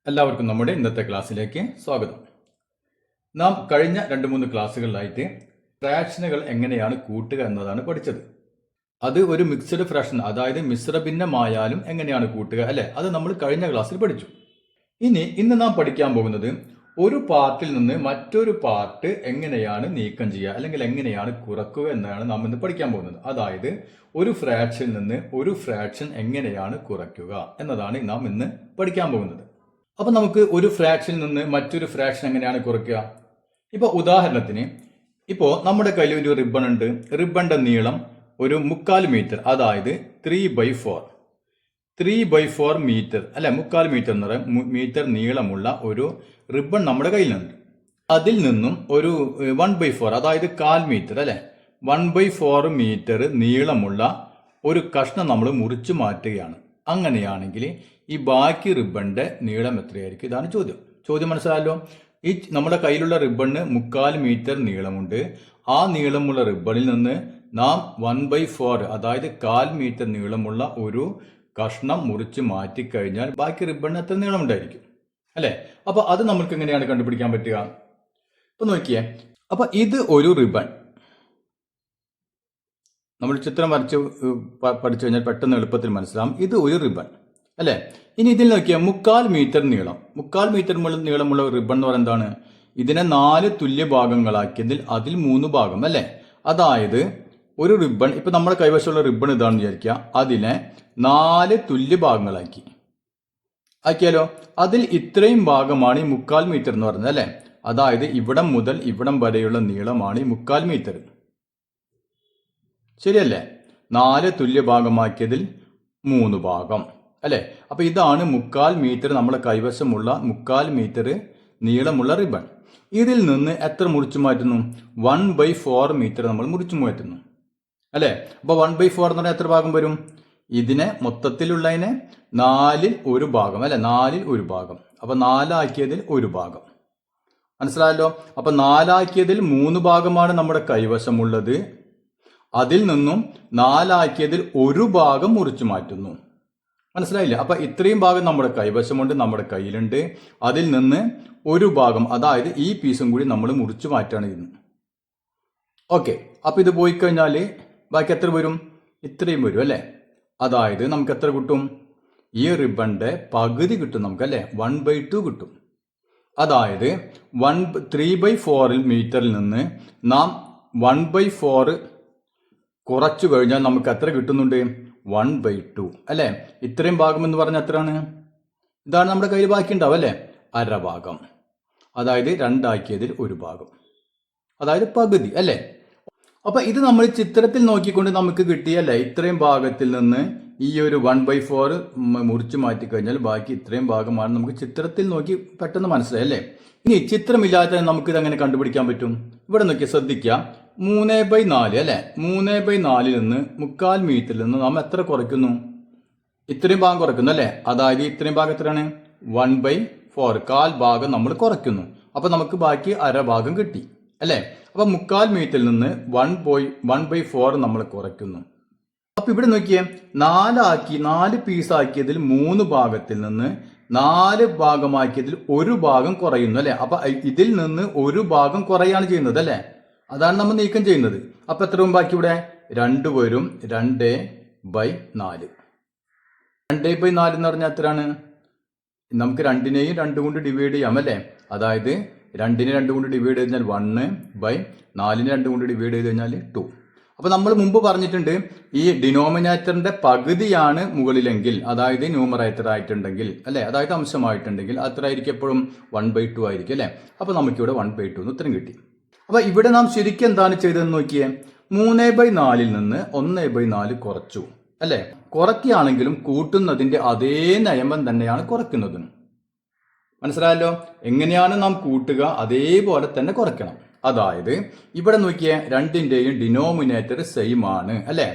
എല്ലാവർക്കും നമ്മുടെ ഇന്നത്തെ ക്ലാസ്സിലേക്ക് സ്വാഗതം. നാം കഴിഞ്ഞ 2-3 ക്ലാസ്സുകളിലായിട്ട് ഫ്രാക്ഷനുകൾ എങ്ങനെയാണ് കൂട്ടുക എന്നതാണ് പഠിച്ചത്. അത് ഒരു മിക്സഡ് ഫ്രാക്ഷൻ, അതായത് മിശ്രഭിന്നമായാലും എങ്ങനെയാണ് കൂട്ടുക അല്ലെ, അത് നമ്മൾ കഴിഞ്ഞ ക്ലാസ്സിൽ പഠിച്ചു. ഇന്ന് നാം പഠിക്കാൻ പോകുന്നത് ഒരു പാർട്ടിൽ നിന്ന് മറ്റൊരു പാർട്ട് എങ്ങനെയാണ് നീക്കം ചെയ്യുക അല്ലെങ്കിൽ എങ്ങനെയാണ് കുറക്കുക എന്നാണ് നാം ഇന്ന് പഠിക്കാൻ പോകുന്നത്. അതായത് ഒരു ഫ്രാക്ഷനിൽ നിന്ന് ഒരു ഫ്രാക്ഷൻ എങ്ങനെയാണ് കുറയ്ക്കുക എന്നതാണ് നാം ഇന്ന് പഠിക്കാൻ പോകുന്നത്. അപ്പൊ നമുക്ക് ഒരു ഫ്രാക്ഷനിൽ നിന്ന് മറ്റൊരു ഫ്രാക്ഷൻ എങ്ങനെയാണ് കുറയ്ക്കുക? ഇപ്പൊ ഉദാഹരണത്തിന്, ഇപ്പോ നമ്മുടെ കയ്യിൽ ഒരു റിബൺ ഉണ്ട്. റിബണിന്റെ നീളം ഒരു 3/4 മീറ്റർ, അതായത് 3/4 മീറ്റർ അല്ലെ, 3/4 മീറ്റർ എന്ന് പറയാം, മീറ്റർ നീളമുള്ള ഒരു റിബൺ നമ്മുടെ കയ്യിലുണ്ട്. അതിൽ നിന്നും ഒരു 1/4, അതായത് 1/4 മീറ്റർ അല്ലെ, 1/4 മീറ്റർ നീളമുള്ള ഒരു കഷ്ണം നമ്മൾ മുറിച്ചു മാറ്റുകയാണ്. അങ്ങനെയാണെങ്കിൽ ഈ ബാക്കി റിബണിന്റെ നീളം എത്രയായിരിക്കും? ഇതാണ് ചോദ്യം. മനസ്സിലായല്ലോ. ഈ നമ്മുടെ കയ്യിലുള്ള റിബണിന് 3/4 മീറ്റർ നീളമുണ്ട്. ആ നീളമുള്ള റിബണിൽ നിന്ന് നാം 1/4, അതായത് 1/4 മീറ്റർ നീളമുള്ള ഒരു കഷ്ണം മുറിച്ച് മാറ്റിക്കഴിഞ്ഞാൽ ബാക്കി റിബണിന് എത്ര നീളമുണ്ടായിരിക്കും അല്ലെ? അപ്പൊ അത് നമുക്ക് എങ്ങനെയാണ് കണ്ടുപിടിക്കാൻ പറ്റുക? ഇപ്പൊ നോക്കിയേ, അപ്പൊ ഇത് ഒരു റിബൺ. നമ്മൾ ചിത്രം വരച്ച് പഠിച്ചു കഴിഞ്ഞാൽ പെട്ടെന്ന് എളുപ്പത്തിൽ മനസ്സിലാവും. ഇത് ഒരു റിബൺ അല്ലെ. ഇനി ഇതിൽ നോക്കിയാൽ 3/4 മീറ്റർ നീളം, 3/4 മീറ്റർ നീളമുള്ള റിബൺ എന്ന് പറയുന്നത് എന്താണ്? ഇതിനെ 4 തുല്യ ഭാഗങ്ങളാക്കിയതിൽ അതിൽ 3 ഭാഗം അല്ലെ. അതായത് ഒരു റിബൺ, ഇപ്പൊ നമ്മുടെ കൈവശമുള്ള റിബൺ ഇതാണെന്ന് വിചാരിക്കുക. അതിനെ 4 തുല്യ ഭാഗങ്ങളാക്കിയാലോ, അതിൽ ഇത്രയും ഭാഗമാണ് ഈ 3/4 മീറ്റർ എന്ന് പറയുന്നത് അല്ലെ. അതായത് ഇവിടം മുതൽ ഇവിടം വരെയുള്ള നീളമാണ് ഈ 3/4 മീറ്റർ. ശരിയല്ലേ? 4 തുല്യ ഭാഗമാക്കിയതിൽ 3 ഭാഗം അല്ലെ. അപ്പൊ ഇതാണ് 3/4 മീറ്റർ നമ്മുടെ കൈവശമുള്ള 3/4 മീറ്റർ നീളമുള്ള റിബൺ. ഇതിൽ നിന്ന് എത്ര മുറിച്ചു മാറ്റുന്നു? 1/4 മീറ്റർ നമ്മൾ മുറിച്ചു മാറ്റുന്നു അല്ലെ. അപ്പൊ 1/4 എന്ന് പറഞ്ഞാൽ എത്ര ഭാഗം വരും? ഇതിനെ മൊത്തത്തിലുള്ളതിനെ 4ൽ 1 ഭാഗം അല്ലെ, 4ൽ 1 ഭാഗം. അപ്പൊ 4 ആക്കിയതിൽ 1 ഭാഗം. മനസ്സിലായല്ലോ. അപ്പൊ 4 ആക്കിയതിൽ 3 ഭാഗമാണ് നമ്മുടെ കൈവശമുള്ളത്. അതിൽ നിന്നും 4 ആക്കിയതിൽ 1 ഭാഗം മുറിച്ചു മാറ്റുന്നു. മനസ്സിലായില്ലേ? അപ്പൊ ഇത്രയും ഭാഗം നമ്മുടെ കൈവശമുണ്ട്, നമ്മുടെ കയ്യിലുണ്ട്. അതിൽ നിന്ന് 1 ഭാഗം, അതായത് ഈ പീസും കൂടി നമ്മൾ മുറിച്ചു മാറ്റാണ് ചെയ്യുന്നത്. ഓക്കെ. അപ്പൊ ഇത് പോയി കഴിഞ്ഞാല് ബാക്കി എത്ര വരും? ഇത്രയും വരും അല്ലെ. അതായത് നമുക്ക് എത്ര കിട്ടും? ഈ റിബണിന്റെ പകുതി കിട്ടും നമുക്ക് അല്ലെ, 1/2 കിട്ടും. അതായത് 3/4 മീറ്ററിൽ നിന്ന് നാം 1/4 കുറച്ചു കഴിഞ്ഞാൽ നമുക്ക് എത്ര കിട്ടുന്നുണ്ട്? 1/2 അല്ലെ. ഇത്രയും ഭാഗം എന്ന് പറഞ്ഞാൽ എത്രയാണ്? ഇതാണ് നമ്മുടെ കയ്യിൽ ബാക്കി ഉണ്ടാവും അല്ലെ, അര ഭാഗം. അതായത് 2 ആക്കിയതിൽ 1 ഭാഗം, അതായത് പകുതി അല്ലെ. അപ്പൊ ഇത് നമ്മൾ ചിത്രത്തിൽ നോക്കിക്കൊണ്ട് നമുക്ക് കിട്ടിയല്ലേ, ഇത്രയും ഭാഗത്തിൽ നിന്ന് ഈ ഒരു 1/4 മുറിച്ചു മാറ്റി കഴിഞ്ഞാൽ ബാക്കി ഇത്രയും ഭാഗമാണ് നമുക്ക് ചിത്രത്തിൽ നോക്കി പെട്ടെന്ന് മനസ്സിലായി അല്ലേ. ഇനി ചിത്രമില്ലാതെ നമുക്ക് ഇത് എങ്ങനെ കണ്ടുപിടിക്കാൻ പറ്റും? ഇവിടെ നോക്കി ശ്രദ്ധിക്കുക. 3/4 അല്ലെ, 3/4 നിന്ന് 3/4 മീറ്ററിൽ നിന്ന് നാം എത്ര കുറയ്ക്കുന്നു? ഇത്രയും ഭാഗം കുറയ്ക്കുന്നു അല്ലെ. അതായത് ഇത്രയും ഭാഗം എത്രയാണ്? 1/4, 1/4 ഭാഗം നമ്മൾ കുറയ്ക്കുന്നു. അപ്പൊ നമുക്ക് ബാക്കി അര ഭാഗം കിട്ടി അല്ലെ. അപ്പൊ 3/4 മീറ്ററിൽ നിന്ന് 1/4 നമ്മൾ കുറയ്ക്കുന്നു. അപ്പൊ ഇവിടെ നോക്കിയേ, 4 പീസാക്കിയതിൽ 3 ഭാഗത്തിൽ നിന്ന് 4 ഭാഗമാക്കിയതിൽ 1 ഭാഗം കുറയുന്നു അല്ലെ. അപ്പൊ ഇതിൽ നിന്ന് 1 ഭാഗം കുറയാണ് ചെയ്യുന്നത് അല്ലെ. അതാണ് നമ്മൾ നീക്കം ചെയ്യുന്നത്. അപ്പൊ എത്ര ബാക്കി ഇവിടെ? 2 വരും. 2/4. 2/4 എന്ന് പറഞ്ഞാൽ എത്രയാണ്? നമുക്ക് 2നെയും 2 കൊണ്ട് ഡിവൈഡ് ചെയ്യാം അല്ലെ. അതായത് 2നെ 2 കൊണ്ട് ഡിവൈഡ് ചെയ്ത് കഴിഞ്ഞാൽ 1/4നെ 2 കൊണ്ട് ഡിവൈഡ് ചെയ്ത് കഴിഞ്ഞാൽ 2. അപ്പൊ നമ്മൾ മുമ്പ് പറഞ്ഞിട്ടുണ്ട്, ഈ ഡിനോമിനേറ്ററിന്റെ പകുതിയാണ് മുകളിലെങ്കിൽ, അതായത് ന്യൂമറേറ്റർ ആയിട്ടുണ്ടെങ്കിൽ അല്ലെ, അതായത് അംശമായിട്ടുണ്ടെങ്കിൽ അത്ര ആയിരിക്കും എപ്പോഴും 1/2 ആയിരിക്കും അല്ലെ. അപ്പൊ നമുക്കിവിടെ 1/2 എന്ന് ഉത്തരം കിട്ടി. അപ്പൊ ഇവിടെ നാം ശരിക്കും എന്താണ് ചെയ്തതെന്ന് നോക്കിയേ, 3/4 നിന്ന് 1/4 കുറച്ചു അല്ലെ. കുറയ്ക്കുകയാണെങ്കിലും കൂട്ടുന്നതിന്റെ അതേ നിയമം തന്നെയാണ് കുറയ്ക്കുന്നത്. മനസ്സിലായല്ലോ. എങ്ങനെയാണ് നാം കൂട്ടുക അതേപോലെ തന്നെ കുറയ്ക്കണം. അതായത് ഇവിടെ നോക്കിയേ, 2ന്റെയും ഡിനോമിനേറ്റർ സെയിം ആണ് അല്ലെ.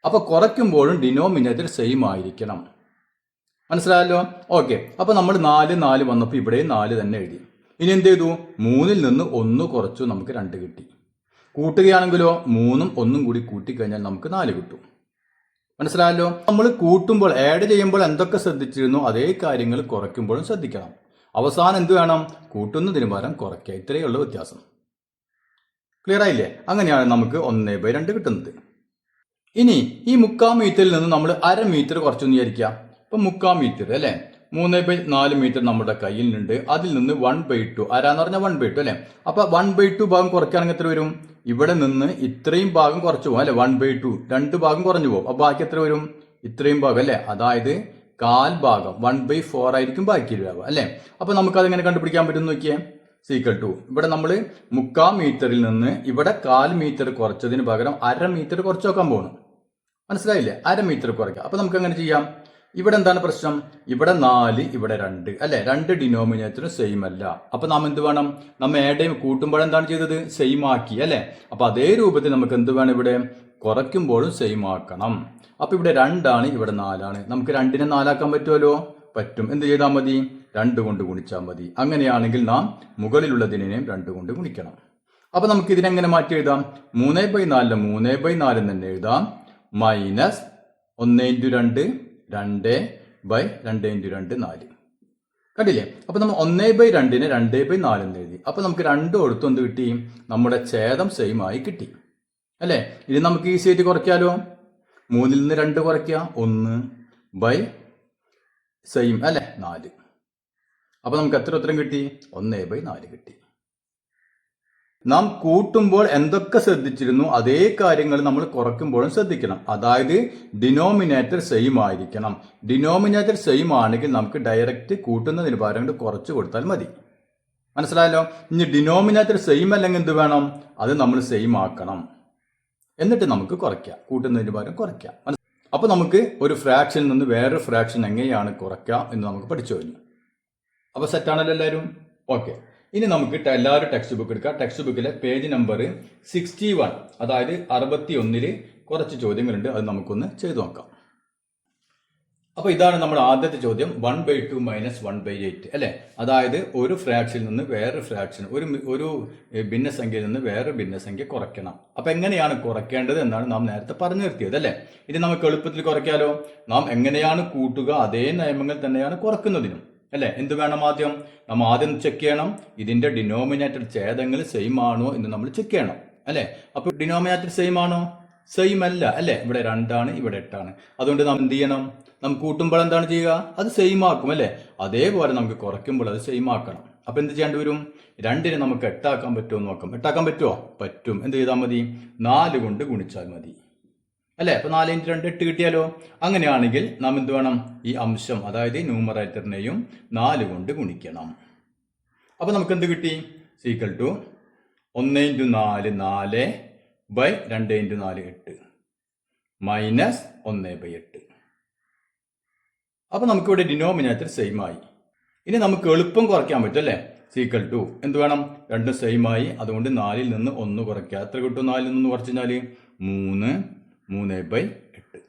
അപ്പൊ കുറയ്ക്കുമ്പോഴും ഡിനോമിനേറ്റർ സെയിം ആയിരിക്കണം. മനസ്സിലായല്ലോ. ഓക്കെ. അപ്പൊ നമ്മൾ 4 വന്നപ്പോൾ ഇവിടെ 4 തന്നെ എഴുതി. ഇനി എന്ത് ചെയ്തു? 3ൽ നിന്ന് 1 കുറച്ചു, നമുക്ക് 2 കിട്ടി. കൂട്ടുകയാണെങ്കിലോ 3ഉം 1ഉം കൂടി കൂട്ടിക്കഴിഞ്ഞാൽ നമുക്ക് 4 കിട്ടും. മനസ്സിലായല്ലോ. നമ്മൾ കൂട്ടുമ്പോൾ ആഡ് ചെയ്യുമ്പോൾ എന്തൊക്കെ ശ്രദ്ധിച്ചിരുന്നു അതേ കാര്യങ്ങൾ കുറയ്ക്കുമ്പോഴും ശ്രദ്ധിക്കണം. അവസാനം എന്ത് വേണം? കൂട്ടുന്നതിന് പകരം കുറയ്ക്കുക. ഇത്രയേ ഉള്ളൂ വ്യത്യാസം. ക്ലിയർ ആയില്ലേ? അങ്ങനെയാണ് നമുക്ക് 1/2 കിട്ടുന്നത്. ഇനി ഈ 3/4 മീറ്ററിൽ നിന്ന് നമ്മൾ 1/2 മീറ്റർ കുറച്ചൊന്ന് വിചാരിക്കുക. ഇപ്പൊ 3/4 മീറ്റർ അല്ലെ, 3/4 മീറ്റർ നമ്മുടെ കയ്യിലുണ്ട്. അതിൽ നിന്ന് 1/2 അരാന്ന് പറഞ്ഞാൽ 1/2 അല്ലെ. അപ്പൊ 1/2 ഭാഗം കുറയ്ക്കുകയാണെങ്കിൽ എത്ര വരും? ഇവിടെ നിന്ന് ഇത്രയും ഭാഗം കുറച്ചു പോകും അല്ലെ, 1/2 2 ഭാഗം കുറഞ്ഞു പോകും. അപ്പൊ ബാക്കി എത്ര വരും? ഇത്രയും ഭാഗം അല്ലെ, അതായത് 1/4 ഭാഗം 1/4 ആയിരിക്കും ബാക്കി വരിക അല്ലെ. അപ്പൊ നമുക്ക് അതെങ്ങനെ കണ്ടുപിടിക്കാൻ പറ്റും നോക്കിയേ. സീക്വൽ ടു ഇവിടെ നമ്മൾ 3/4 മീറ്ററിൽ നിന്ന് ഇവിടെ 1/4 മീറ്റർ കുറച്ചതിന് പകരം 1/2 മീറ്റർ കുറച്ച് നോക്കാൻ പോകണം. മനസ്സിലായില്ലേ? 1/2 മീറ്റർ കുറയ്ക്കുക. അപ്പൊ നമുക്ക് എങ്ങനെ ചെയ്യാം? ഇവിടെ എന്താണ് പ്രശ്നം? ഇവിടെ 4 ഇവിടെ 2 അല്ലെ, 2 ഡിനോമിനേറ്ററും സെയിം അല്ല. അപ്പൊ നാം എന്ത് വേണം? നമ്മ ഏടെയും കൂട്ടുമ്പോഴെന്താണ് ചെയ്തത്? സെയിം ആക്കി അല്ലെ. അപ്പൊ അതേ രൂപത്തിൽ നമുക്ക് എന്ത് വേണം? ഇവിടെ കുറയ്ക്കുമ്പോഴും സെയിം ആക്കണം. അപ്പൊ ഇവിടെ 2 ആണ്, ഇവിടെ 4 ആണ്. നമുക്ക് 2നെ 4 ആക്കാൻ പറ്റുമല്ലോ? പറ്റും. എന്ത് ചെയ്താൽ മതി? 2 കൊണ്ട് ഗുണിച്ചാൽ മതി. അങ്ങനെയാണെങ്കിൽ നാം മുകളിലുള്ളതിനെയും 2 കൊണ്ട് ഗുണിക്കണം. അപ്പൊ നമുക്ക് ഇതിനെങ്ങനെ മാറ്റി എഴുതാം? 3/4 3/4 തന്നെ എഴുതാം. മൈനസ് 1/2 2/2 4. കണ്ടില്ലേ? അപ്പൊ നമ്മൾ 1/2നെ 2/4 എന്ന് എഴുതി. അപ്പൊ നമുക്ക് 2 കൊടുത്തു എന്ത് കിട്ടി? നമ്മുടെ ഛേദം സെയിം ആയി കിട്ടി അല്ലെ. ഇത് നമുക്ക് ഈസി ആയിട്ട് കുറയ്ക്കാലോ. 3ൽ നിന്ന് 2 കുറയ്ക്കുക, 1/, സെയിം അല്ലെ 4. അപ്പൊ നമുക്ക് എത്ര ഉത്തരം കിട്ടി? 1/4 കിട്ടി. നാം കൂട്ടുമ്പോൾ എന്തൊക്കെ ശ്രദ്ധിച്ചിരുന്നു അതേ കാര്യങ്ങൾ നമ്മൾ കുറയ്ക്കുമ്പോഴും ശ്രദ്ധിക്കണം. അതായത് ഡിനോമിനേറ്റർ സെയിം ആയിരിക്കണം. ഡിനോമിനേറ്റർ സെയിം ആണെങ്കിൽ നമുക്ക് ഡയറക്റ്റ് കൂട്ടുന്നതിന് പകരം കുറച്ച് കൊടുത്താൽ മതി. മനസ്സിലായല്ലോ? ഇനി ഡിനോമിനേറ്റർ സെയിം അല്ലെങ്കിൽ എന്ത് വേണം? അത് നമ്മൾ സെയിം ആക്കണം. എന്നിട്ട് നമുക്ക് കുറയ്ക്കാം, കൂട്ടുന്നതിന് പകരം കുറയ്ക്കാം. അപ്പൊ നമുക്ക് ഒരു ഫ്രാക്ഷനിൽ നിന്ന് വേറൊരു ഫ്രാക്ഷൻ എങ്ങനെയാണ് കുറയ്ക്കാം എന്ന് നമുക്ക് പഠിച്ചു കഴിഞ്ഞു. അപ്പൊ സെറ്റാണല്ലോ എല്ലാവരും? ഓക്കെ. ഇനി നമുക്ക് എല്ലാവരും ടെക്സ്റ്റ് ബുക്ക് എടുക്കാം. ടെക്സ്റ്റ് ബുക്കിലെ പേജ് നമ്പർ 61, അതായത് 61 കുറച്ച് ചോദ്യങ്ങളുണ്ട്. അത് നമുക്കൊന്ന് ചെയ്തു നോക്കാം. അപ്പൊ ഇതാണ് നമ്മുടെ ആദ്യത്തെ ചോദ്യം. 1/2 മൈനസ് 1/8 അല്ലെ. അതായത് ഒരു ഫ്രാക്ഷനിൽ നിന്ന് വേറൊരു ഫ്രാക്ഷൻ, ഒരു ഭിന്നസംഖ്യയിൽ നിന്ന് വേറെ ഭിന്നസംഖ്യ കുറയ്ക്കണം. അപ്പൊ എങ്ങനെയാണ് കുറയ്ക്കേണ്ടത് എന്നാണ് നാം നേരത്തെ പറഞ്ഞു നിർത്തിയത് അല്ലെ. ഇത് നമുക്ക് എളുപ്പത്തിൽ കുറയ്ക്കാലോ. നാം എങ്ങനെയാണ് കൂട്ടുക അതേ നിയമങ്ങൾ തന്നെയാണ് കുറയ്ക്കുന്നതിനും അല്ലെ. എന്ത് വേണം? നാം ആദ്യം ചെക്ക് ചെയ്യണം ഇതിന്റെ ഡിനോമിനേറ്റർ ഛേദങ്ങൾ സെയിം ആണോ എന്ന് നമ്മൾ ചെക്ക് ചെയ്യണം അല്ലെ. അപ്പൊ ഡിനോമിനേറ്റർ സെയിം ആണോ? സെയിം അല്ല അല്ലെ. ഇവിടെ 2 ആണ്, ഇവിടെ 8 ആണ്. അതുകൊണ്ട് നാം എന്ത് ചെയ്യണം? നമുക്ക് കൂട്ടുമ്പോൾ എന്താണ് ചെയ്യുക? അത് സെയിം ആക്കും അല്ലെ. അതേപോലെ നമുക്ക് കുറയ്ക്കുമ്പോൾ അത് സെയിം ആക്കണം. അപ്പൊ എന്ത് ചെയ്യേണ്ടി വരും? 2നെ നമുക്ക് 8 ആക്കാൻ പറ്റുമോ നോക്കാം. 8 ആക്കാൻ പറ്റുമോ? പറ്റും. എന്ത് ചെയ്താൽ മതി? 4 കൊണ്ട് ഗുണിച്ചാൽ മതി അല്ലെ. അപ്പൊ 4 × 2 8 കിട്ടിയാലോ. അങ്ങനെയാണെങ്കിൽ നാം എന്ത് വേണം? ഈ അംശം, അതായത് ന്യൂമറേറ്ററിനെയും 4 കൊണ്ട് ഗുണിക്കണം. അപ്പൊ നമുക്ക് എന്ത് കിട്ടി? Is equal to 1 × 4 4 by 2 × 4 8 minus 1/8. അപ്പൊ നമുക്കിവിടെ ഡിനോമിനേറ്റർ സെയിം ആയി. ഇനി നമുക്ക് എളുപ്പം കുറയ്ക്കാൻ പറ്റും അല്ലെ. സീക്വൽ ടു എന്ത് വേണം? 2 സെയിം ആയി. അതുകൊണ്ട് 4ൽ നിന്ന് 1 കുറയ്ക്കുക. എത്ര കിട്ടും? 4ൽ നിന്ന് കുറച്ച് കഴിഞ്ഞാൽ 3/8.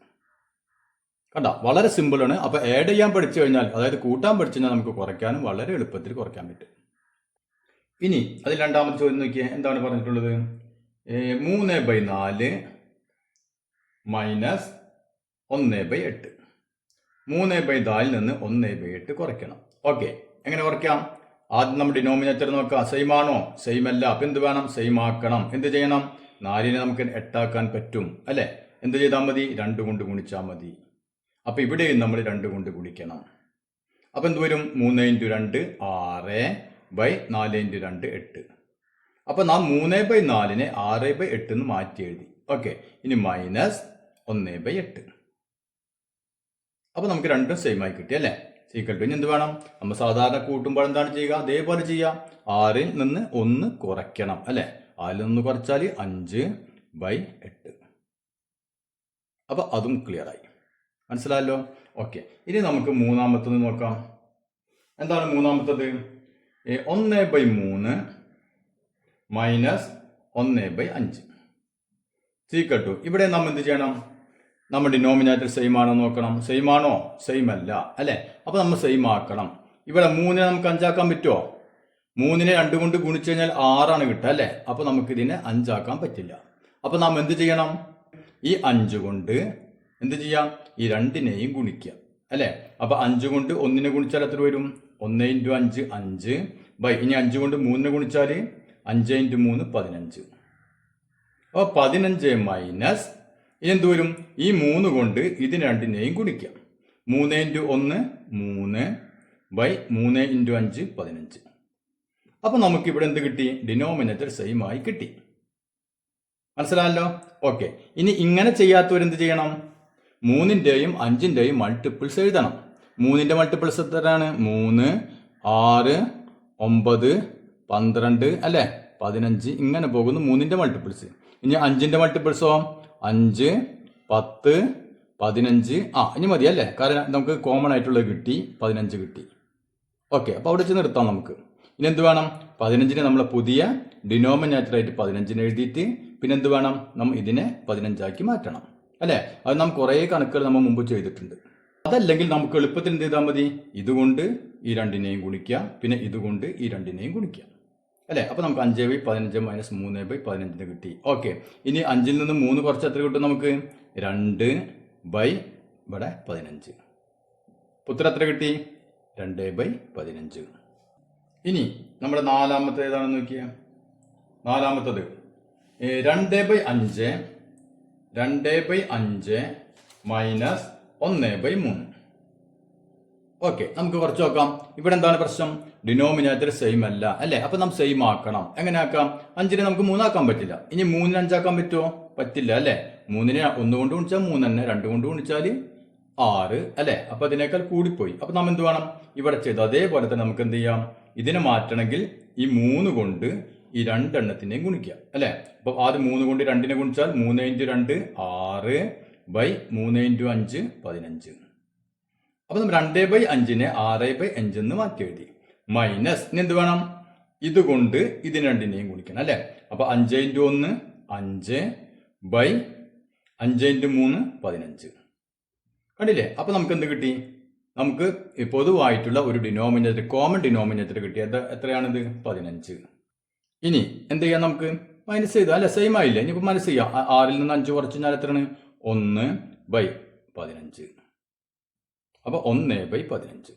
കണ്ട, വളരെ സിമ്പിൾ ആണ്. അപ്പൊ ആഡ് ചെയ്യാൻ പഠിച്ചു കഴിഞ്ഞാൽ, അതായത് കൂട്ടാൻ പഠിച്ചു കഴിഞ്ഞാൽ നമുക്ക് കുറയ്ക്കാനും വളരെ എളുപ്പത്തിൽ കുറയ്ക്കാൻ പറ്റും. ഇനി അതിൽ രണ്ടാമത്തെ ചോദ്യം നോക്കിയാൽ എന്താണ് പറഞ്ഞിട്ടുള്ളത്? 3/4 മൈനസ് 1/8. 3/4 നിന്ന് 1/8 കുറയ്ക്കണം. ഓക്കെ, എങ്ങനെ കുറയ്ക്കാം? ആദ്യം നമ്മൾ ഡിനോമിനേറ്റർ നോക്കാം. സെയിം ആണോ? സെയിം അല്ല. അപ്പൊ എന്ത് വേണം? സെയിം ആക്കണം. എന്ത് ചെയ്യണം? 4നെ നമുക്ക് 8 ആക്കാൻ പറ്റും അല്ലെ. എന്ത് ചെയ്താൽ മതി? 2 കൊണ്ട് ഗുണിച്ചാൽ മതി. അപ്പൊ ഇവിടെയും നമ്മൾ 2 കൊണ്ട് ഗുണിക്കണം. അപ്പൊ എന്ത് വരും? 3 × 2 6 ബൈ 4 × 2 8. അപ്പൊ നാം 3/4നെ 6/8 എന്ന് മാറ്റി എഴുതി. ഓക്കെ, ഇനി മൈനസ് 1/8. അപ്പൊ നമുക്ക് രണ്ടും സെയിം ആയി കിട്ടി അല്ലെ. Is equal to. ഇനി എന്ത് വേണം? നമ്മൾ സാധാരണ കൂട്ടുമ്പോൾ എന്താണ് ചെയ്യുക? അതേപോലെ ചെയ്യാം. 6ൽ നിന്ന് 1 കുറയ്ക്കണം അല്ലെ. 6ൽ നിന്ന് കുറച്ചാൽ 5/8. അപ്പൊ അതും ക്ലിയർ ആയി. മനസ്സിലായല്ലോ? ഓക്കെ, ഇനി നമുക്ക് മൂന്നാമത്തത് നോക്കാം. എന്താണ് മൂന്നാമത്തത്? 1/3 മൈനസ് 1/5 സീക്വൽ ടു. ഇവിടെ നമ്മൾ എന്ത് ചെയ്യണം? നമ്മൾ ഡിനോമിനേറ്റർ സെയിം ആണോ നോക്കണം. സെയിം ആണോ? സെയിം അല്ല അല്ലെ. അപ്പൊ നമ്മൾ സെയിം ആക്കണം. ഇവിടെ 3നെ നമുക്ക് 5 ആക്കാൻ പറ്റുമോ? 3നെ 2 കൊണ്ട് ഗുണിച്ചു കഴിഞ്ഞാൽ 6 ആണ് കിട്ടുക അല്ലെ. അപ്പൊ നമുക്ക് ഇതിനെ 5 ആക്കാൻ പറ്റില്ല. അപ്പൊ നാം എന്ത് ചെയ്യണം? ഈ 5 കൊണ്ട് എന്ത് ചെയ്യാം? ഈ രണ്ടിനെയും ഗുണിക്കുക അല്ലേ? അപ്പൊ 5 കൊണ്ട് 1 ഗുണിച്ചാൽ എത്ര വരും? 1 × 5 5 ബൈ ഇനി 5 കൊണ്ട് 3 ഗുണിച്ചാൽ 5 × 3 15. അപ്പോൾ 15 മൈനസ് ഇനി എന്ത് വരും? ഈ 3 കൊണ്ട് ഇതിന് രണ്ടിനെയും ഗുണിക്കാം. 3 × 1 3 ബൈ 3 × 5 15. അപ്പൊ നമുക്ക് ഇവിടെ എന്ത് കിട്ടി? ഡിനോമിനേറ്റർ സെയിം ആയി കിട്ടി. മനസ്സിലായല്ലോ? ഓക്കെ. ഇനി ഇങ്ങനെ ചെയ്യാത്തവരെന്ത് ചെയ്യണം? 3ന്റെയും 5ന്റെയും മൾട്ടിപ്പിൾസ് എഴുതണം. 3ന്റെ മൾട്ടിപ്പിൾസ് എത്രയാണ്? 3 6 9 12 അല്ലെ 15 ഇങ്ങനെ പോകുന്നു 3ന്റെ മൾട്ടിപ്പിൾസ്. ഇനി 5ന്റെ മൾട്ടിപ്പിൾസോ? 5 10 15 ഇനി മതി അല്ലേ? കാരണം നമുക്ക് കോമൺ ആയിട്ടുള്ളത് കിട്ടി, 15 കിട്ടി. ഓക്കെ. അപ്പോൾ അവിടെ വെച്ച് നിർത്താം നമുക്ക്. ഇനി എന്ത് വേണം? 15നെ നമ്മൾ പുതിയ ഡിനോമിനേറ്റർ ആയിട്ട് 15 എഴുതിയിട്ട് പിന്നെ എന്ത് വേണം? നമ്മൾ ഇതിനെ 15 ആക്കി മാറ്റണം അല്ലേ? അത് നാം കുറേ കണക്കുകൾ നമ്മൾ മുമ്പ് ചെയ്തിട്ടുണ്ട്. അതല്ലെങ്കിൽ നമുക്ക് എളുപ്പത്തിൽ എന്ത് ചെയ്താൽ മതി? ഇതുകൊണ്ട് ഈ രണ്ടിനെയും ഗുണിക്കുക, പിന്നെ ഇതുകൊണ്ട് ഈ രണ്ടിനെയും ഗുണിക്കുക അല്ലേ? അപ്പൊ നമുക്ക് 5/15 മൈനസ് 3/15 കിട്ടി. ഓക്കെ. ഇനി 5ൽ നിന്ന് 3 കുറച്ച് എത്ര കിട്ടും നമുക്ക്? 2/15. ഉത്തരം എത്ര കിട്ടി? 2/15. ഇനി നമ്മുടെ നാലാമത്തെ ഏതാണെന്ന് നോക്കിയേ. നാലാമത്തത് 2/5 മൈനസ് 1/3. ഓക്കെ. നമുക്ക് കുറച്ച് നോക്കാം. ഇവിടെ എന്താണ് പ്രശ്നം? ഡിനോമിനേറ്റർ സെയിം അല്ല അല്ലേ? അപ്പൊ നമുക്ക് സെയിം ആക്കണം. എങ്ങനെ ആക്കാം? 5നെ നമുക്ക് 3 ആക്കാൻ പറ്റില്ല. ഇനി 3നെ 5 ആക്കാൻ പറ്റുമോ? പറ്റില്ല അല്ലേ? 3നെ 1 കൊണ്ട് ഗുണിച്ചാൽ 3 തന്നെ, 2 കൊണ്ട് ഗുണിച്ചാൽ 6 അല്ലെ? അപ്പൊ അതിനേക്കാൾ കൂടിപ്പോയി. അപ്പൊ നാം എന്ത് വേണം? ഇവിടെ ചെയ്തു അതേപോലെ തന്നെ നമുക്ക് എന്ത് ചെയ്യാം? ഇതിനെ മാറ്റണമെങ്കിൽ ഈ 3 കൊണ്ട് ഈ രണ്ടെണ്ണത്തിനെയും ഗുണിക്കുക അല്ലെ? അപ്പൊ ആദ്യം 3 കൊണ്ട് 2നെ ഗുണിച്ചാൽ 3 × 2 6 ബൈ 3 × 5 15. അപ്പൊ നമ്മൾ 2/5നെ 6/5 എന്ന് മാറ്റി എഴുതി. മൈനസ് ഇനി എന്ത് വേണം? ഇതുകൊണ്ട് ഇതിന് രണ്ടിനെയും ഗുണിക്കണം അല്ലെ? അപ്പൊ 5 × 1 5 ബൈ 5 × 3 15. കണ്ടില്ലേ? അപ്പൊ നമുക്ക് എന്ത് കിട്ടി? നമുക്ക് പൊതുവായിട്ടുള്ള ഒരു ഡിനോമിനേറ്റർ, കോമൺ ഡിനോമിനേറ്റർ കിട്ടി. എത്രയാണിത്? 15. ഇനി എന്ത് ചെയ്യാം? നമുക്ക് മൈനസ് ചെയ്താൽ അല്ലെ? സെയിം ആയില്ലേ? ഇനിയിപ്പോൾ മൈനസ് ചെയ്യാം. 6ൽ നിന്ന് 5 കുറച്ച് കഴിഞ്ഞാൽ എത്രയാണ്? 1/15. അപ്പൊ 1/15.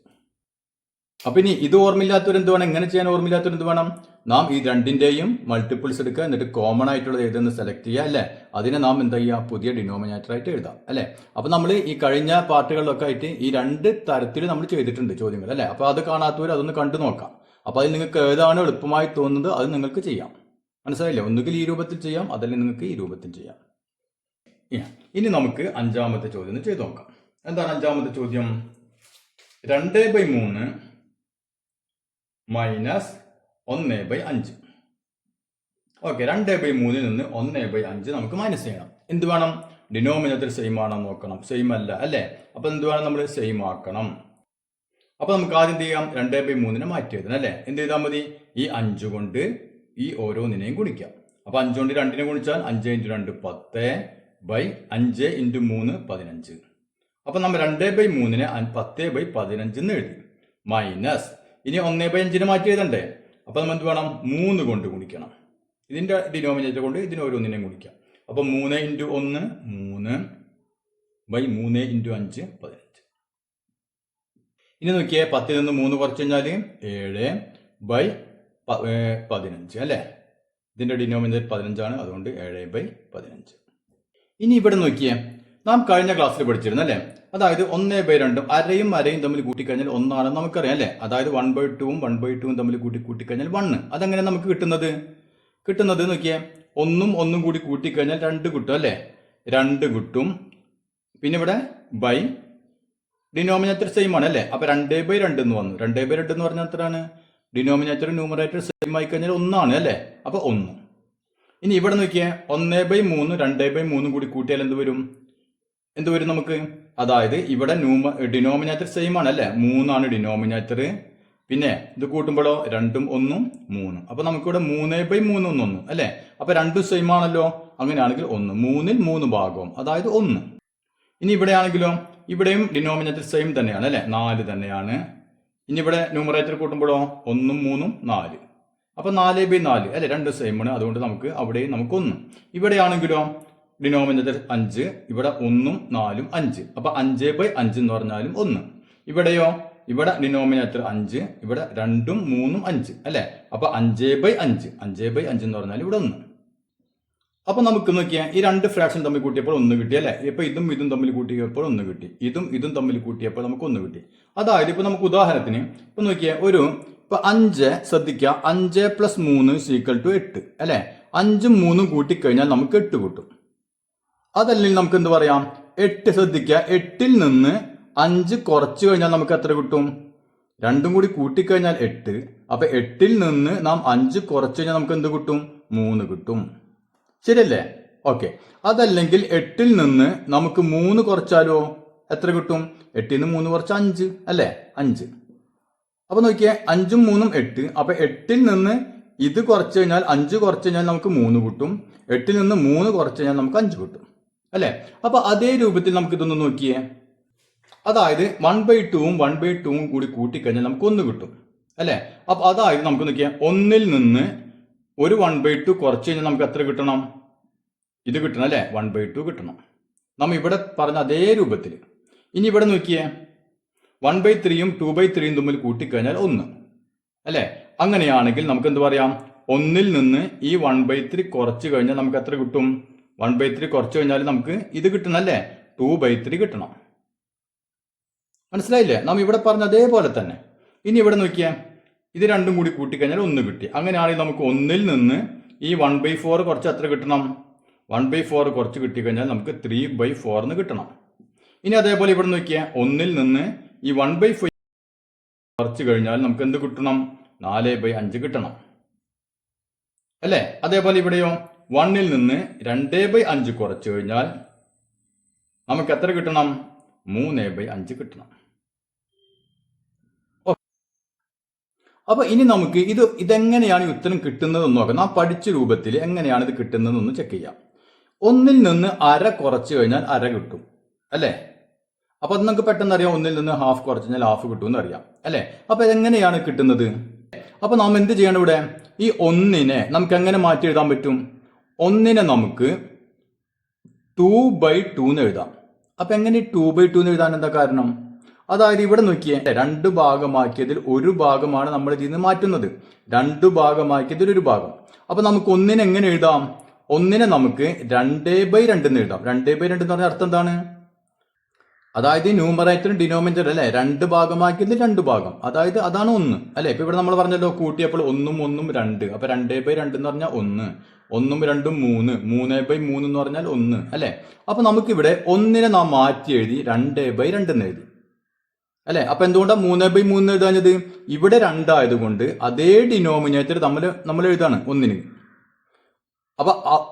അപ്പൊ ഇനി ഇത് ഓർമ്മയില്ലാത്തവരെന്ത് വേണം? ഇങ്ങനെ ചെയ്യാൻ ഓർമ്മയില്ലാത്തവരെന്ത് വേണം? നാം ഈ രണ്ടിന്റെയും മൾട്ടിപ്പിൾസ് എടുക്കുക, എന്നിട്ട് കോമൺ ആയിട്ടുള്ളത് ഏതെന്ന് സെലക്ട് ചെയ്യുക അല്ലെ? അതിനെ നാം എന്താ ചെയ്യുക? പുതിയ ഡിനോമിനേറ്റർ ആയിട്ട് എഴുതാം അല്ലെ? അപ്പൊ നമ്മൾ ഈ കഴിഞ്ഞ പാർട്ടുകളിലൊക്കെ ആയിട്ട് ഈ 2 തരത്തിൽ നമ്മൾ ചെയ്തിട്ടുണ്ട് ചോദ്യങ്ങൾ അല്ലെ? അപ്പൊ അത് കാണാത്തവർ അതൊന്ന് കണ്ടു നോക്കാം. അപ്പൊ അതിൽ നിങ്ങൾക്ക് ഏതാണ് എളുപ്പമായി തോന്നുന്നത് അത് നിങ്ങൾക്ക് ചെയ്യാം. മനസ്സിലായില്ലേ? ഒന്നുകിൽ ഈ രൂപത്തിൽ ചെയ്യാം, അതല്ലെങ്കിൽ നിങ്ങൾക്ക് ഈ രൂപത്തിൽ ചെയ്യാം. ഇനി നമുക്ക് 5ാമത്തെ ചോദ്യം ചെയ്ത് നോക്കാം. എന്താണ് 5ാമത്തെ ചോദ്യം? 2/3 മൈനസ് 1/5. ഓക്കെ. 2/3 നിന്ന് 1/5 നമുക്ക് മൈനസ് ചെയ്യണം. എന്ത് വേണം? ഡിനോമിനേറ്റർ സെയിം ആണോ നോക്കണം. സെയിം അല്ല അല്ലേ? അപ്പൊ എന്ത് വേണം? നമ്മൾ സെയിം ആക്കണം. അപ്പൊ നമുക്ക് ആദ്യം എന്ത് ചെയ്യാം? 2/3നെ മാറ്റി എഴുതണം അല്ലേ? എന്ത് ചെയ്താൽ മതി? ഈ 5 കൊണ്ട് ഈ ഓരോന്നിനെയും ഗുണിക്കാം. അപ്പൊ 5 കൊണ്ട് 2നെ ഗുണിച്ചാൽ 5 × 2 10 ബൈ 5 × 3 15. അപ്പൊ നമ്മൾ 2/3നെ 10/15 എന്ന് എഴുതി. മൈനസ് ഇനി 1/5നെ മാറ്റി എഴുതണ്ടേ? അപ്പൊ നമ്മൾ എന്ത് വേണം? 3 കൊണ്ട് ഗുണിക്കണം. ഇതിന്റെ ഡിനോമിനേറ്റർ കൊണ്ട് ഇതിന് ഓരോന്നിനെയും ഗുണിക്കാം. അപ്പൊ 3 × 1 3 ബൈ 3 × 5 15. ഇനി നോക്കിയേ, 10ൽ നിന്ന് 3 കുറച്ച് കഴിഞ്ഞാൽ 7/15 അല്ലെ? ഇതിന്റെ ഡിനോമിനേറ്റർ 15 ആണ്, അതുകൊണ്ട് 7/15. ഇനി ഇവിടെ നോക്കിയേ, നാം കഴിഞ്ഞ ക്ലാസ്സിൽ പഠിച്ചിരുന്നു അല്ലെ? അതായത് 1/2 അരയും തമ്മിൽ കൂട്ടിക്കഴിഞ്ഞാൽ 1 ആണെന്ന് നമുക്കറിയാം അല്ലെ? അതായത് 1/2 1/2 തമ്മിൽ കൂട്ടിക്കഴിഞ്ഞാൽ 1. അതെങ്ങനെ നമുക്ക് കിട്ടുന്നത് നോക്കിയേ, 1 കൂടി കൂട്ടിക്കഴിഞ്ഞാൽ 2 കിട്ടും അല്ലെ? 2 കിട്ടും. പിന്നെ ഇവിടെ ബൈ ഡിനോമിനേറ്റർ സെയിം ആണ് അല്ലെ? അപ്പൊ 2/2 എന്ന് വന്നു. 2/2 എന്ന് പറഞ്ഞാൽ എത്രയാണ്? ഡിനോമിനേറ്റർ ന്യൂമറേറ്റർ സെയിം ആയി കഴിഞ്ഞാൽ 1 ആണ് അല്ലെ? അപ്പൊ 1. ഇനി ഇവിടെ നോക്കിയേ, 1/3 2/3 കൂടി കൂട്ടിയാൽ എന്ത് വരും നമുക്ക്? അതായത് ഇവിടെ ഡിനോമിനേറ്റർ സെയിം ആണ് അല്ലെ? 3 ആണ് ഡിനോമിനേറ്റർ. പിന്നെ ഇത് കൂട്ടുമ്പോഴോ 2ഉം 1ഉം 3. അപ്പൊ നമുക്കിവിടെ 3/3 1 അല്ലെ? അപ്പൊ 2 സെയിം ആണല്ലോ. അങ്ങനെയാണെങ്കിൽ 1 3ൽ 3 ഭാഗവും, അതായത് 1. ഇനി ഇവിടെ ആണെങ്കിലോ, ഇവിടെയും ഡിനോമിനേറ്റർ സെയിം തന്നെയാണ് അല്ലെ? 4 തന്നെയാണ്. ഇനി ഇവിടെ ന്യൂമറേറ്റർ കൂട്ടുമ്പോഴോ 1ഉം 3ഉം 4. അപ്പൊ 4/4 അല്ലെ? 2 സെയിം ആണ്, അതുകൊണ്ട് നമുക്ക് അവിടെയും നമുക്ക് 1. ഇവിടെ ആണെങ്കിലോ ഡിനോമിനേറ്റർ 5, ഇവിടെ 1ഉം 4ഉം 5. അപ്പൊ 5/5 എന്ന് പറഞ്ഞാലും 1. ഇവിടെയോ ഇവിടെ ഡിനോമിനേറ്റർ 5, ഇവിടെ 2ഉം 3ഉം 5 അല്ലെ. അപ്പൊ 5/5 എന്ന് പറഞ്ഞാൽ ഇവിടെ 1. അപ്പൊ നമുക്ക് നോക്കിയാൽ ഈ രണ്ട് ഫ്രാക്ഷൻ തമ്മിൽ കൂട്ടിയപ്പോൾ 1 കിട്ടി അല്ലെ. ഇപ്പൊ ഇതും തമ്മിൽ കൂട്ടിയപ്പോൾ 1 കിട്ടി, ഇതും തമ്മിൽ കൂട്ടിയപ്പോൾ നമുക്ക് 1 കിട്ടി. അതായത് ഇപ്പൊ നമുക്ക് ഉദാഹരണത്തിന് ഇപ്പൊ നോക്കിയാൽ ഇപ്പൊ 5 ശ്രദ്ധിക്കുക, 5 + 3 = 8 അല്ലെ. 5ഉം 3ഉം കൂട്ടിക്കഴിഞ്ഞാൽ നമുക്ക് 8 കിട്ടും. അതല്ലെങ്കിൽ നമുക്ക് എന്ത് പറയാം, 8 ശ്രദ്ധിക്കുക, 8ൽ നിന്ന് 5 കുറച്ച് കഴിഞ്ഞാൽ നമുക്ക് എത്ര കിട്ടും? 2ഉം കൂടി കൂട്ടിക്കഴിഞ്ഞാൽ 8. അപ്പൊ 8ൽ നിന്ന് നാം 5 കുറച്ച് കഴിഞ്ഞാൽ നമുക്ക് എന്ത് കിട്ടും? 3 കിട്ടും. ശരിയല്ലേ? ഓക്കെ. അതല്ലെങ്കിൽ 8ൽ നിന്ന് നമുക്ക് 3 കുറച്ചാലോ എത്ര കിട്ടും? 8ൽ നിന്ന് 3 കുറച്ച് 5 അല്ലെ, 5. അപ്പൊ നോക്കിയേ, 5ഉം 3ഉം 8. അപ്പൊ 8ൽ നിന്ന് ഇത് കുറച്ച് കഴിഞ്ഞാൽ 5 കുറച്ച് കഴിഞ്ഞാൽ നമുക്ക് 3 കിട്ടും. 8ൽ നിന്ന് 3 കുറച്ച് കഴിഞ്ഞാൽ നമുക്ക് 5 കിട്ടും അല്ലെ. അപ്പൊ അതേ രൂപത്തിൽ നമുക്ക് ഇതൊന്ന് നോക്കിയേ. അതായത് 1/2ഉം 1/2ഉം കൂടി കൂട്ടിക്കഴിഞ്ഞാൽ നമുക്ക് 1 കിട്ടും അല്ലെ. അപ്പൊ അതായത് നമുക്ക് നോക്കിയാൽ 1ൽ നിന്ന് ഒരു 1/2 കുറച്ച് കഴിഞ്ഞാൽ നമുക്ക് എത്ര കിട്ടണം? ഇത് കിട്ടണം അല്ലെ, 1/2 കിട്ടണം. നമ്മ ഇവിടെ പറഞ്ഞ അതേ രൂപത്തിൽ. ഇനി ഇവിടെ നോക്കിയേ, 1/3ഉം 2/3ഉം തമ്മിൽ കൂട്ടിക്കഴിഞ്ഞാൽ 1 അല്ലെ. അങ്ങനെയാണെങ്കിൽ നമുക്ക് എന്ത് പറയാം, 1ൽ നിന്ന് ഈ 1/3 കുറച്ച് കഴിഞ്ഞാൽ നമുക്ക് എത്ര കിട്ടും? 1/3 കുറച്ച് കഴിഞ്ഞാൽ നമുക്ക് ഇത് കിട്ടണം അല്ലെ, 2/3 കിട്ടണം. മനസ്സിലായില്ലേ? നാം ഇവിടെ പറഞ്ഞ അതേപോലെ തന്നെ. ഇനി ഇവിടെ നോക്കിയേ, ഇത് രണ്ടും കൂടി കൂട്ടിക്കഴിഞ്ഞാൽ 1 കിട്ടി. അങ്ങനെയാണെങ്കിൽ നമുക്ക് 1ൽ നിന്ന് ഈ 1/4 കുറച്ച് എത്ര കിട്ടണം? 1/4 കുറച്ച് കിട്ടിക്കഴിഞ്ഞാൽ നമുക്ക് 3/4 എന്ന് കിട്ടണം. ഇനി അതേപോലെ ഇവിടെ നോക്കിയാൽ 1ൽ നിന്ന് ഈ 1/5 കുറച്ച് കഴിഞ്ഞാൽ നമുക്ക് എന്ത് കിട്ടണം? 4/5 കിട്ടണം അല്ലെ. അതേപോലെ ഇവിടെയോ 1ൽ നിന്ന് 2/5 കുറച്ച് കഴിഞ്ഞാൽ നമുക്ക് എത്ര കിട്ടണം? 3/5 കിട്ടണം. അപ്പൊ ഇനി നമുക്ക് ഇതെങ്ങനെയാണ് ഈ ഉത്തരം കിട്ടുന്നതെന്ന് നോക്കാം. നാം പഠിച്ച രൂപത്തിൽ എങ്ങനെയാണ് ഇത് കിട്ടുന്നതെന്ന് ചെക്ക് ചെയ്യാം. 1ൽ നിന്ന് അര കുറച്ച് കഴിഞ്ഞാൽ അര കിട്ടും അല്ലെ. അപ്പൊ അത് നമുക്ക് പെട്ടെന്ന് അറിയാം, 1ൽ നിന്ന് ഹാഫ് കുറച്ച് കഴിഞ്ഞാൽ ഹാഫ് കിട്ടുമെന്ന് അറിയാം അല്ലെ. അപ്പൊ ഇതെങ്ങനെയാണ് കിട്ടുന്നത്? അപ്പൊ നാം എന്ത് ചെയ്യണം? ഇവിടെ ഈ 1നെ നമുക്ക് എങ്ങനെ മാറ്റി എഴുതാൻ പറ്റും? 1നെ നമുക്ക് 2/2 എന്ന് എഴുതാം. അപ്പൊ എങ്ങനെ 2/2 എന്ന് എഴുതാൻ എന്താ കാരണം? അതായത് ഇവിടെ നോക്കിയേ, 2 ഭാഗമാക്കിയതിൽ ഒരു ഭാഗമാണ് നമ്മൾ ഇതിൽ നിന്ന് മാറ്റുന്നത്. 2 ഭാഗമാക്കിയതിൽ ഒരു ഭാഗം. അപ്പൊ നമുക്ക് 1നെ എങ്ങനെ എഴുതാം? 1നെ നമുക്ക് 2/2 എന്ന് എഴുതാം. 2/2 എന്ന് പറഞ്ഞ അർത്ഥം എന്താണ്? അതായത് ന്യൂമറേറ്ററും ഡിനോമിനേറ്റർ അല്ലെ, 2 ഭാഗമാക്കിയതിൽ 2 ഭാഗം, അതായത് അതാണ് 1 അല്ലെ. ഇപ്പൊ ഇവിടെ നമ്മൾ പറഞ്ഞല്ലോ, കൂട്ടിയപ്പോൾ 1ഉം 1ഉം 2. അപ്പൊ 2/2 എന്ന് പറഞ്ഞാൽ 1, 1ഉം 2ഉം 3, 3/3 എന്ന് പറഞ്ഞാൽ 1 അല്ലെ. അപ്പൊ നമുക്കിവിടെ 1നെ നാം മാറ്റി എഴുതി 2/2 എന്ന് എഴുതി അല്ലെ. അപ്പൊ എന്തുകൊണ്ടാണ് 3/3 എഴുതാഞ്ഞത്? ഇവിടെ 2 ആയതുകൊണ്ട് അതേ ഡിനോമിനേറ്റർ നമ്മൾ എഴുതാണ് 1ന്.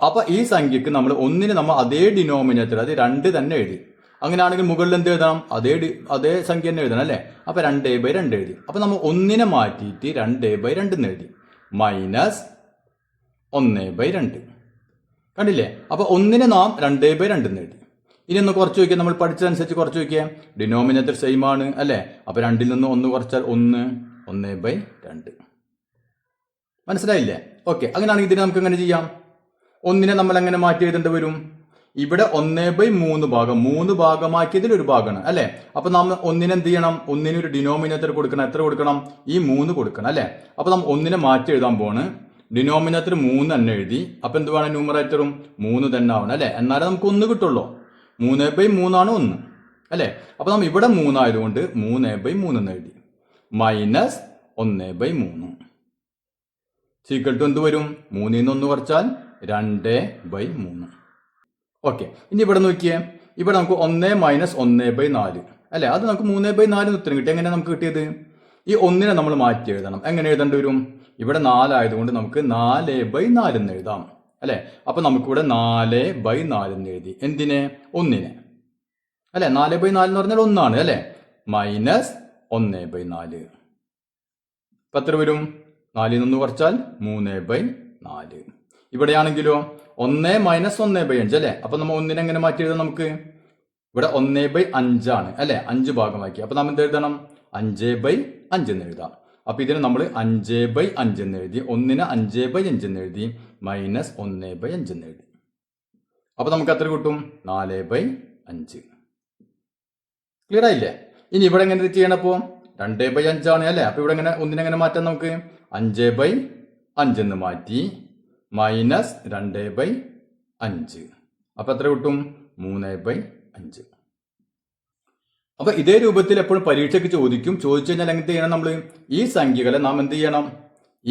അപ്പൊ ഈ സംഖ്യക്ക് നമ്മൾ 1ന് നമ്മൾ അതേ ഡിനോമിനേറ്റർ, അത് 2 തന്നെ എഴുതി. അങ്ങനെയാണെങ്കിൽ മുകളിൽ എന്ത് എഴുതണം? അതേ സംഖ്യ തന്നെ എഴുതണം അല്ലെ. അപ്പൊ 2/2 എഴുതി. അപ്പൊ നമ്മൾ 1നെ മാറ്റിയിട്ട് 2/2 എന്ന് എഴുതി, മൈനസ് 1/2. കണ്ടില്ലേ? അപ്പൊ 1നെ നാം 2/2 എന്ന് എഴുതി. ഇനി ഒന്ന് കുറച്ച് നോക്കിയാൽ, നമ്മൾ പഠിച്ചതനുസരിച്ച് കുറച്ച് നോക്കിയാൽ ഡിനോമിനേറ്റർ സെയിം ആണ് അല്ലെ. അപ്പൊ 2ൽ നിന്ന് 1 കുറച്ചാൽ 1/2. മനസ്സിലായില്ലേ? ഓക്കെ. അങ്ങനെയാണെങ്കിൽ ഇതിനെ നമുക്ക് എങ്ങനെ ചെയ്യാം? 1നെ നമ്മൾ എങ്ങനെ മാറ്റി എഴുതേണ്ടി വരും? ഇവിടെ 1/3 ഭാഗം, 3 ഭാഗമാക്കിയതിൽ ഒരു ഭാഗമാണ് അല്ലെ. അപ്പൊ നമ്മൾ 1നെ എന്ത് ചെയ്യണം? 1ന് ഒരു ഡിനോമിനേറ്റർ കൊടുക്കണം. എത്ര കൊടുക്കണം? ഈ 3 കൊടുക്കണം അല്ലെ. അപ്പൊ നമ്മൾ 1നെ മാറ്റി എഴുതാൻ പോണ്. ഡിനോമിനേറ്റർ 3 തന്നെ എഴുതി. അപ്പൊ എന്ത് വേണം? ന്യൂമറേറ്ററും 3 തന്നെ ആവണം അല്ലെ. എന്നാലേ നമുക്ക് 1 കിട്ടുള്ളൂ. 3/3 ആണ് 1 അല്ലെ. അപ്പൊ നമ്മൾ ഇവിടെ 3 ആയതുകൊണ്ട് 3/3 എന്ന് എഴുതി, മൈനസ് 1/3 സീക്വൽ ടു എന്ത് വരും? 3ൽ നിന്ന് 1 കുറച്ചാൽ 2/3. ഓക്കെ. ഇനി ഇവിടെ നോക്കിയേ, ഇവിടെ നമുക്ക് 1 മൈനസ് 1/4 അല്ലെ. അത് നമുക്ക് 3/4 ഉത്തരം കിട്ടി. എങ്ങനെ നമുക്ക് കിട്ടിയത്? ഈ 1നെ നമ്മൾ മാറ്റി എഴുതണം. എങ്ങനെ എഴുതേണ്ടി വരും? ഇവിടെ 4 ആയതുകൊണ്ട് നമുക്ക് 4/4 എന്ന് എഴുതാം അല്ലെ. അപ്പൊ നമുക്കിവിടെ 4/4 എന്ന് എഴുതി. എന്തിനെ? 1നെ അല്ലെ. 4/4 എന്ന് പറഞ്ഞാൽ 1 ആണ് അല്ലെ, മൈനസ് 1/4. ഇപ്പൊ എത്ര വരും? 4ൽ നിന്ന് 1 കുറച്ചാൽ 3/4. ഇവിടെയാണെങ്കിലോ 1 മൈനസ് 1/5 അല്ലെ. അപ്പൊ നമ്മൾ 1നെ എങ്ങനെ മാറ്റി എഴുതാം? നമുക്ക് ഇവിടെ 1/5 ആണ് അല്ലെ, 5 ഭാഗമാക്കി. അപ്പൊ നമ്മൾ എന്ത് എഴുതണം? 5/5 എന്ന് എഴുതാം. അപ്പൊ ഇതിന് നമ്മൾ 5/5 എന്ന് എഴുതി, 1നെ 5/5 എന്ന് എഴുതി, മൈനസ് 1/5 എന്ന് എഴുതി. അപ്പോൾ നമുക്ക് എത്ര കിട്ടും? 4/5. ക്ലിയർ ആയില്ലേ? ഇനി ഇവിടെ എങ്ങനെ ചെയ്യണപ്പോൾ 2/5 ആണ് അല്ലേ? അപ്പോൾ ഇവിടെ എങ്ങനെ ഒന്നിനെങ്ങനെ മാറ്റാം നമുക്ക്? 5/5 എന്ന് മാറ്റി മൈനസ് 2/5. അപ്പോൾ എത്ര കിട്ടും? 3/5. അപ്പോൾ ഇതേ രൂപത്തിൽ എപ്പോഴും പരീക്ഷയ്ക്ക് ചോദിച്ചു കഴിഞ്ഞാൽ എന്ത് ചെയ്യണം? നമ്മൾ ഈ സംഖ്യകളെ നാം എന്ത് ചെയ്യണം?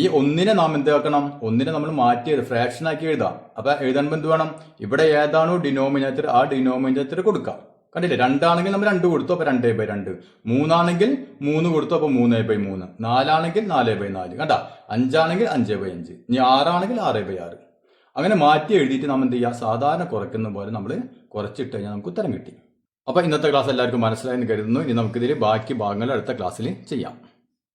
ഈ ഒന്നിനെ നാം എന്താക്കണം? ഒന്നിനെ നമ്മൾ മാറ്റി ഫ്രാക്ഷൻ ആക്കി എഴുതാം. അപ്പോൾ എഴുതാൻ എന്ത് വേണം? ഇവിടെ ഏതാണോ ഡിനോമിനേറ്റർ ആ ഡിനോമിനേറ്റർ കൊടുക്കാം. കണ്ടില്ലേ? 2 ആണെങ്കിൽ നമ്മൾ 2 കൊടുത്തു, അപ്പോൾ 2/2. 3 ആണെങ്കിൽ 3 കൊടുത്തു, അപ്പോൾ 3/3. 4 ആണെങ്കിൽ 4/4. കണ്ടാ? 5 ആണെങ്കിൽ 5/5. ഇനി 6 ആണെങ്കിൽ 6/6. അങ്ങനെ മാറ്റി എഴുതിയിട്ട് നാം എന്ത് ചെയ്യുക? സാധാരണ കുറയ്ക്കുന്ന പോലെ നമ്മൾ കുറച്ചിട്ട് കഴിഞ്ഞാൽ നമുക്ക് ഉത്തരം കിട്ടി. അപ്പോൾ ഇന്നത്തെ ക്ലാസ് എല്ലാവർക്കും മനസ്സിലായെന്ന് കരുതുന്നു. ഇനി നമുക്കിതിൽ ബാക്കി ഭാഗങ്ങൾ അടുത്ത ക്ലാസ്സിൽ ചെയ്യാം.